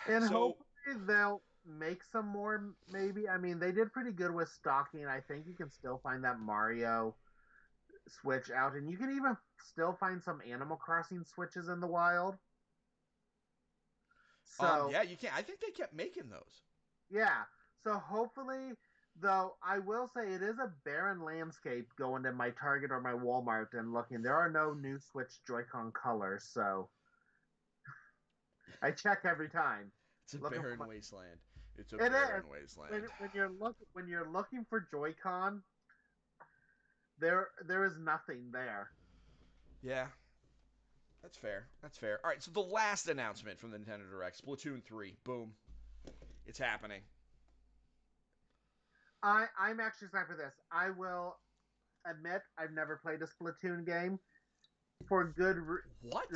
and So hopefully they'll make some more. Maybe I mean they did pretty good with stocking. I think you can still find that Mario Switch out, and you can even still find some Animal Crossing Switches in the wild. So yeah, you can. I think they kept making those. yeah, so hopefully, though, I will say it is a barren landscape going to my Target or my Walmart and looking. There are no new Switch Joy-Con colors, so I check every time It's a looking for barren my. wasteland. It's a It is barren wasteland. when you're looking for Joy-Con, there is nothing there. Yeah, that's fair. That's fair. All right, so the last announcement from the Nintendo Direct, Splatoon 3. Boom. It's happening. I'm actually excited for this. I will admit I've never played a Splatoon game for What?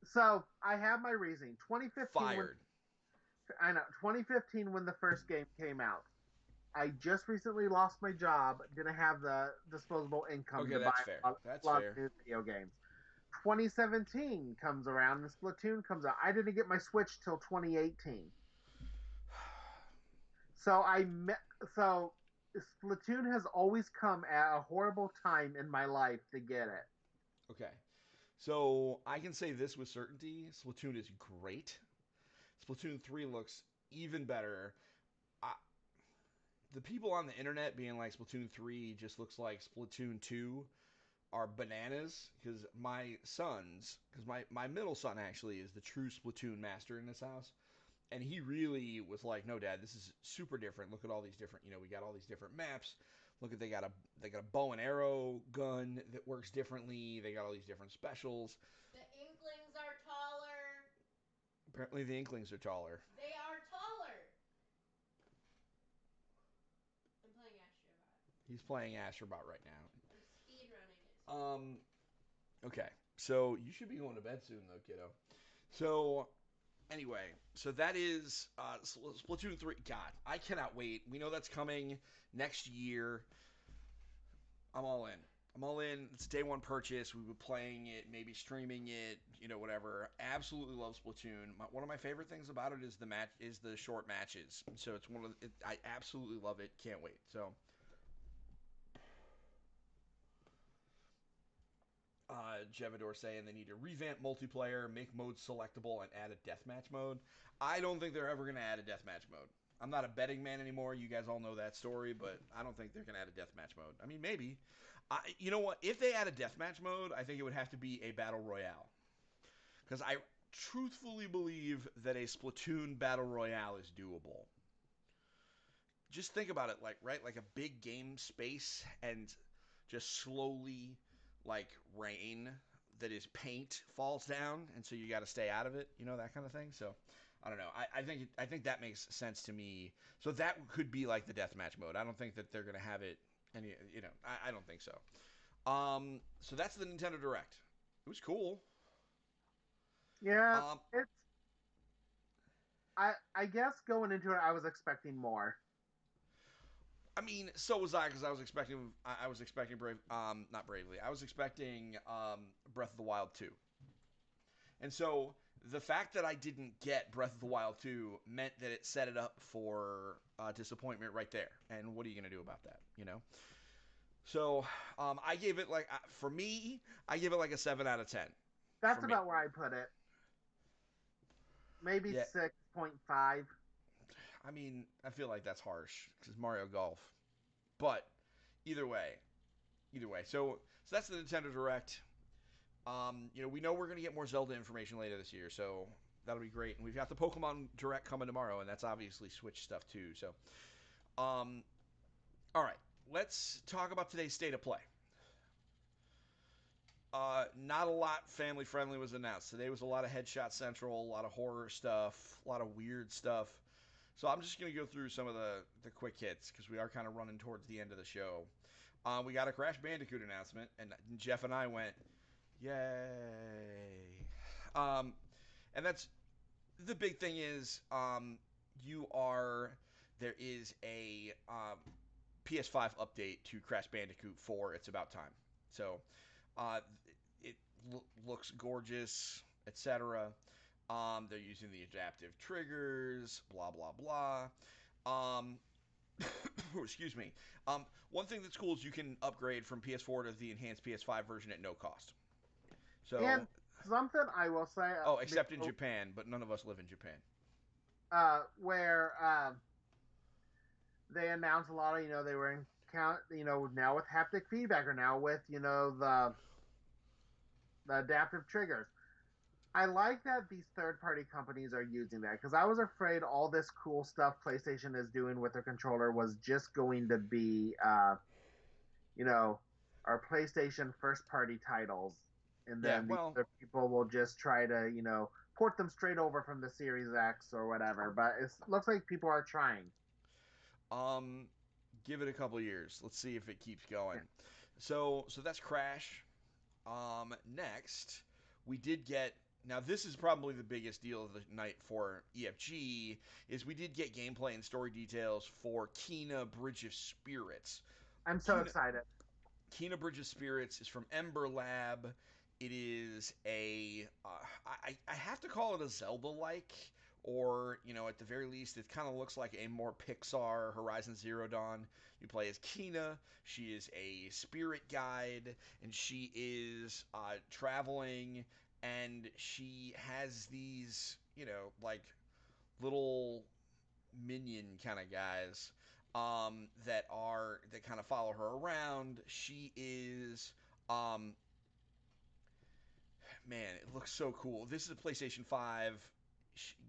so I have my reasoning. 2015 when Fired. I know 2015 when the first game came out. I just recently lost my job. Didn't have the disposable income Okay, to buy that's fair. a That's lot of fair. new video games. 2017 comes around and Splatoon comes out. I didn't get my Switch till 2018. So so Splatoon has always come at a horrible time in my life to get it. Okay. So I can say this with certainty: Splatoon is great. Splatoon 3 looks even better. I, the people on the internet being like Splatoon 3 just looks like Splatoon 2 are bananas because my middle son actually is the true Splatoon master in this house. And he really was like, "No, Dad, this is super different. Look at all these different, we got all these different maps. Look at they got a bow and arrow gun that works differently. They got all these different specials. The Inklings are taller. Apparently, the Inklings are taller. They are taller. He's playing Astrobot right now. I'm speed running it. Okay. So you should be going to bed soon, though, kiddo. So anyway, so that is Splatoon 3. God, I cannot wait. We know that's coming next year. I'm all in. I'm all in. It's a day one purchase. We've been playing it, maybe streaming it, whatever. Absolutely love Splatoon. One of my favorite things about it is the short matches. So it's I absolutely love it. Can't wait. So Jevador saying they need to revamp multiplayer, make modes selectable, and add a deathmatch mode. I don't think they're ever going to add a deathmatch mode. I'm not a betting man anymore. You guys all know that story, but I don't think they're going to add a deathmatch mode. I mean, maybe. You know what? If they add a deathmatch mode, I think it would have to be a battle royale. Because I truthfully believe that a Splatoon battle royale is doable. Just think about it, like a big game space and just slowly rain that is paint falls down, and so you got to stay out of it, that kind of thing. So I don't know. I think that makes sense to me. So that could be like the deathmatch mode. I don't think that they're gonna have it any. I don't think so. So that's the Nintendo Direct. It was cool. Yeah, Um, it's. I guess going into it, I was expecting more. I mean, so was I because I was expecting not Bravely. I was expecting Breath of the Wild 2. And so the fact that I didn't get Breath of the Wild 2 meant that it set it up for disappointment right there. And what are you going to do about that, So I gave it for me, I give it like a 7 out of 10 for That's me. about where I put it. Maybe Yeah, 6.5. I mean, I feel like that's harsh because Mario Golf. But either way, so that's the Nintendo Direct. We know we're going to get more Zelda information later this year, so that'll be great. And we've got the Pokemon Direct coming tomorrow, and that's obviously Switch stuff too. So, all right, let's talk about today's state of play. Not a lot family friendly was announced. Today was a lot of Headshot Central, a lot of horror stuff, a lot of weird stuff. So I'm just going to go through some of the quick hits because we are kind of running towards the end of the show. We got a Crash Bandicoot announcement, and Jeff and I went, yay. And that's the big thing is there is a PS5 update to Crash Bandicoot 4. It's about time. So uh, it looks gorgeous, etc. They're using the adaptive triggers, blah blah blah. Um, excuse me. One thing that's cool is you can upgrade from PS4 to the enhanced PS5 version at no cost. And So, something I will say, except in Japan, but none of us live in Japan. where they announced a lot of, they were in count, now with haptic feedback or now with, the adaptive triggers. I like that these third party companies are using that because I was afraid all this cool stuff PlayStation is doing with their controller was just going to be, you know, our PlayStation first party titles. And Yeah, then the well, other people will just try to, port them straight over from the Series X or whatever. But it looks like people are trying. um, give it a couple years. Let's see if it keeps Yeah. going. So that's Crash. Next, we did get. Now, this is probably the biggest deal of the night for EFG. Is we did get gameplay and story details for Kena Bridge of Spirits. I'm so Kena, excited. Kena Bridge of Spirits is from Ember Lab. It is I have to call it a Zelda-like, or at the very least, it kind of looks like a more Pixar Horizon Zero Dawn. You play as Kena. She is a spirit guide, and she is traveling, and she has these little minion kind of guys that kind of follow her around. She is man, it looks so cool. This is a PlayStation 5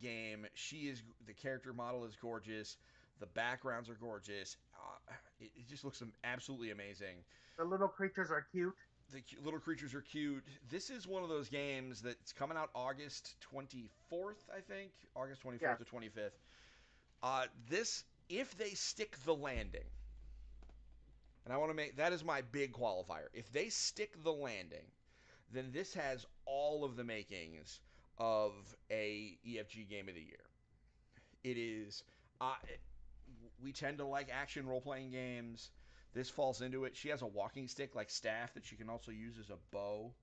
game. The character model is gorgeous. The backgrounds are gorgeous. It just looks absolutely amazing. The little creatures are cute. The little creatures are cute. This is one of those games that's coming out August 24th, I think. August 24th Yes. or 25th. This, if they stick the landing, And I want to make that is my big qualifier. If they stick the landing, then this has all of the makings of a EFG game of the year. It is. We tend to like action role playing games. This falls into it. She has a walking stick like staff that she can also use as a bow,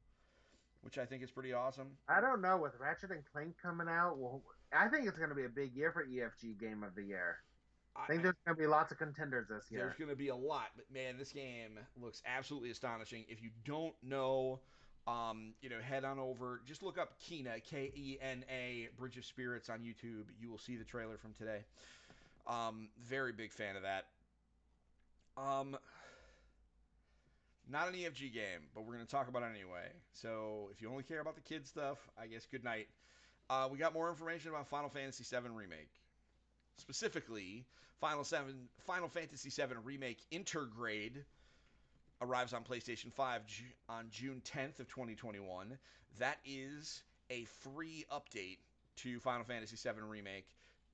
which I think is pretty awesome. I don't know with Ratchet and Clank coming out. Well, I think it's going to be a big year for EFG Game of the Year. I think I, there's going to be lots of contenders this there's year. going to be a lot, but man, this game looks absolutely astonishing. If you don't know, head on over, just look up Kena, Kena, Bridge of Spirits on YouTube. You will see the trailer from today. Very big fan of that. Um, Not an EFG game, but we're going to talk about it anyway. So if you only care about the kid stuff, I guess good night. We got more information about Final Fantasy VII Remake. Specifically, Final Fantasy VII Remake Intergrade arrives on PlayStation 5 on June 10th of 2021. That is a free update to Final Fantasy VII Remake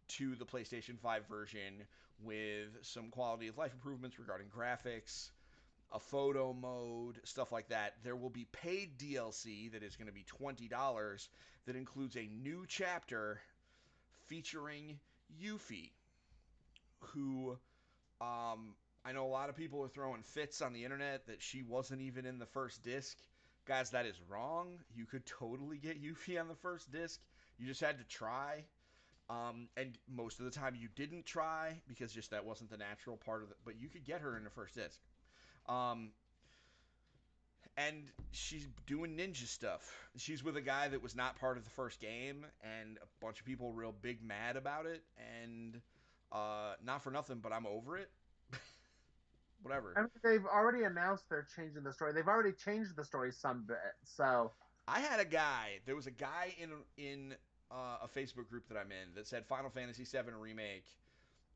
to the PlayStation 5 version with some quality of life improvements regarding graphics, a photo mode, stuff like that. There will be paid DLC that is going to be $20 that includes a new chapter featuring Yuffie, who I know a lot of people are throwing fits on the internet that she wasn't even in the first disc. Guys, that is wrong. You could totally get Yuffie on the first disc. You just had to try. And most of the time you didn't try because just that wasn't the natural part of it. But you could get her in the first disc. Um, and she's doing ninja stuff. She's with a guy that was not part of the first game, and a bunch of people real big mad about it. And not for nothing, but I'm over it. Whatever. I mean, they've already announced they're changing the story. They've already changed the story some bit. So I had a guy. There was a guy in a Facebook group that I'm in that said Final Fantasy VII Remake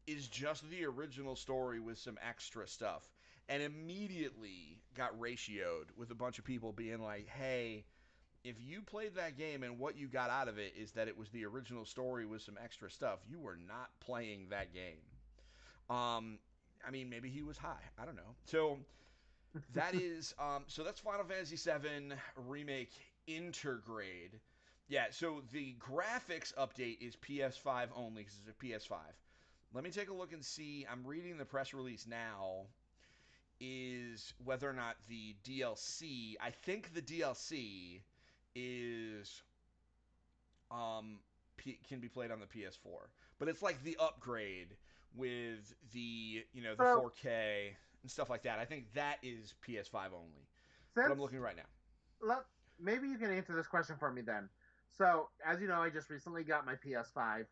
is just the original story with some extra stuff, and immediately got ratioed with a bunch of people being like, "Hey, if you played that game and what you got out of it is that it was the original story with some extra stuff, you were not playing that game." Um, I mean, maybe he was high. I don't know. So that's Final Fantasy VII Remake Intergrade. Yeah, so the graphics update is PS5 only because it's a PS5. Let me take a look and see. I'm reading the press release now. Is whether or not the DLC. I think the DLC is can be played on the PS4, but it's like the upgrade with the so 4K and stuff like that. I think that is PS5 only. But I'm since looking right now. let maybe you can answer this question for me then. So as you know, I just recently got my PS5.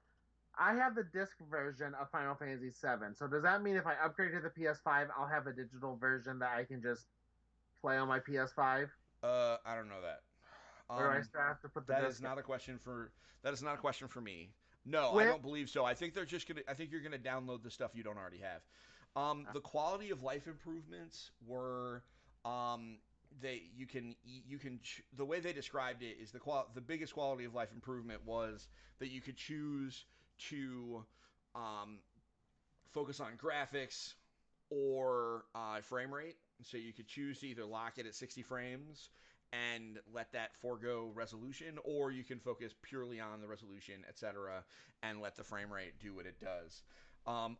I have the disc version of Final Fantasy VII. So does that mean if I upgrade to the PS5, I'll have a digital version that I can just play on my PS5, I don't know that. or do I Um, still have to put the that is disc in? not a question for that is not a question for me. No, I When don't believe so. I think they're just gonna. I think you're gonna download the stuff you don't already have. The quality of life improvements were, the way they described it is the biggest quality of life improvement was that you could choose to um, focus on graphics or frame rate. So you could choose to either lock it at 60 frames and let that forego resolution, or you can focus purely on the resolution, etc., and let the frame rate do what it does.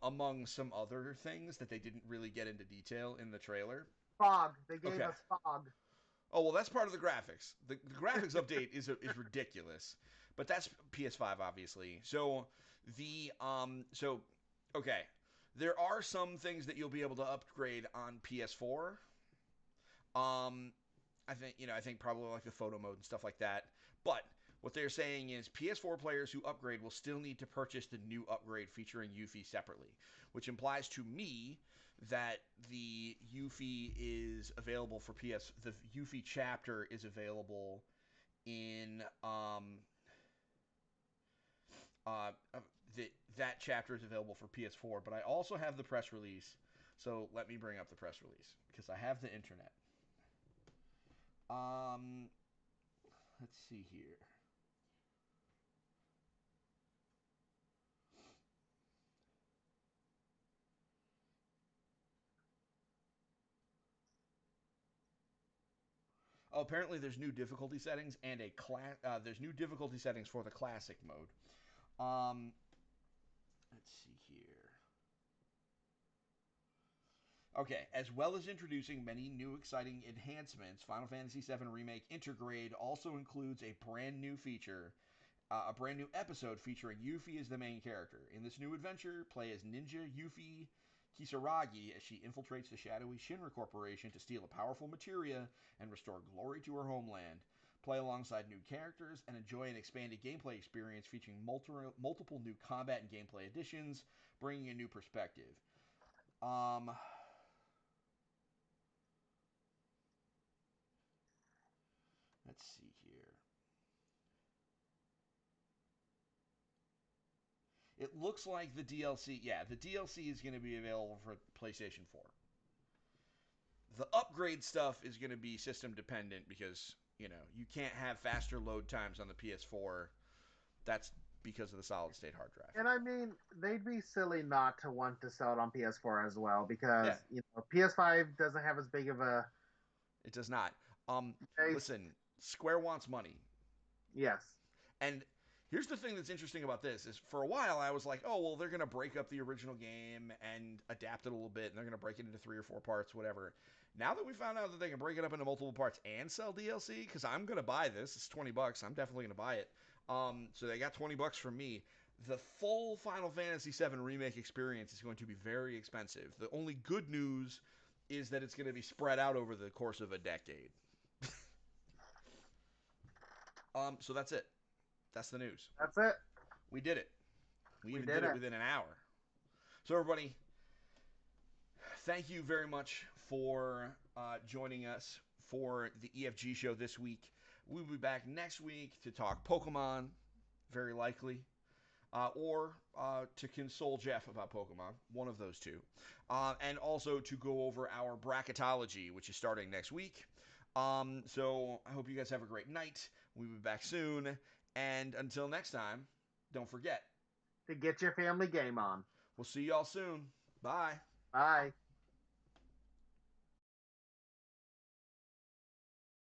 Among some other things that they didn't really get into detail in the trailer. fog, they gave Okay. us fog. Oh well, that's part of the graphics. The graphics update is ridiculous, but that's PS5 obviously. So okay, there are some things that you'll be able to upgrade on PS4. Um, I think probably like the photo mode and stuff like that. But what they're saying is PS4 players who upgrade will still need to purchase the new upgrade featuring Yuffie separately, which implies to me that the Yuffie is available for PS. The Yuffie chapter is available in uh, uh that chapter is available for PS4. But I also have the press release, so let me bring up the press release because I have the internet. Um, let's see here. Oh, apparently there's new difficulty settings and there's new difficulty settings for the classic mode. Um, let's see here. Okay, as well as introducing many new exciting enhancements, Final Fantasy VII Remake Intergrade also includes a brand new feature, a brand new episode featuring Yuffie as the main character. In this new adventure, play as Ninja Yuffie Kisaragi as she infiltrates the shadowy Shinra Corporation to steal a powerful materia and restore glory to her homeland. Play alongside new characters and enjoy an expanded gameplay experience featuring multiple new combat and gameplay additions, bringing a new perspective. Um, let's see here. It looks like the DLC, yeah, the DLC is going to be available for PlayStation 4. The upgrade stuff is going to be system dependent because, you can't have faster load times on the PS4. That's because of the solid state hard drive. And I mean, they'd be silly not to want to sell it on PS4 as well Yeah, because PS5 doesn't have as big of a it does not. base. Listen, Square wants money. Yes, And here's the thing that's interesting about this is for a while I was like, oh well, they're gonna break up the original game and adapt it a little bit, and they're gonna break it into 3 or 4 parts, whatever. Now that we found out that they can break it up into multiple parts and sell DLC, because I'm gonna buy this, it's $20, I'm definitely gonna buy it. So they got $20 from me. The full Final Fantasy VII Remake experience is going to be very expensive. The only good news is that it's going to be spread out over the course of a decade. So that's it. That's the news. that's it. We did it. We We even did did it it. within an hour. So, everybody, thank you very much for joining us for the EFG show this week. We'll be back next week to talk Pokemon, very likely, or to console Jeff about Pokemon, one of those two, and also to go over our bracketology, which is starting next week. So, I hope you guys have a great night. We'll be back soon. And until next time, don't forget, To get your family game on. we'll see y'all soon. Bye. Bye.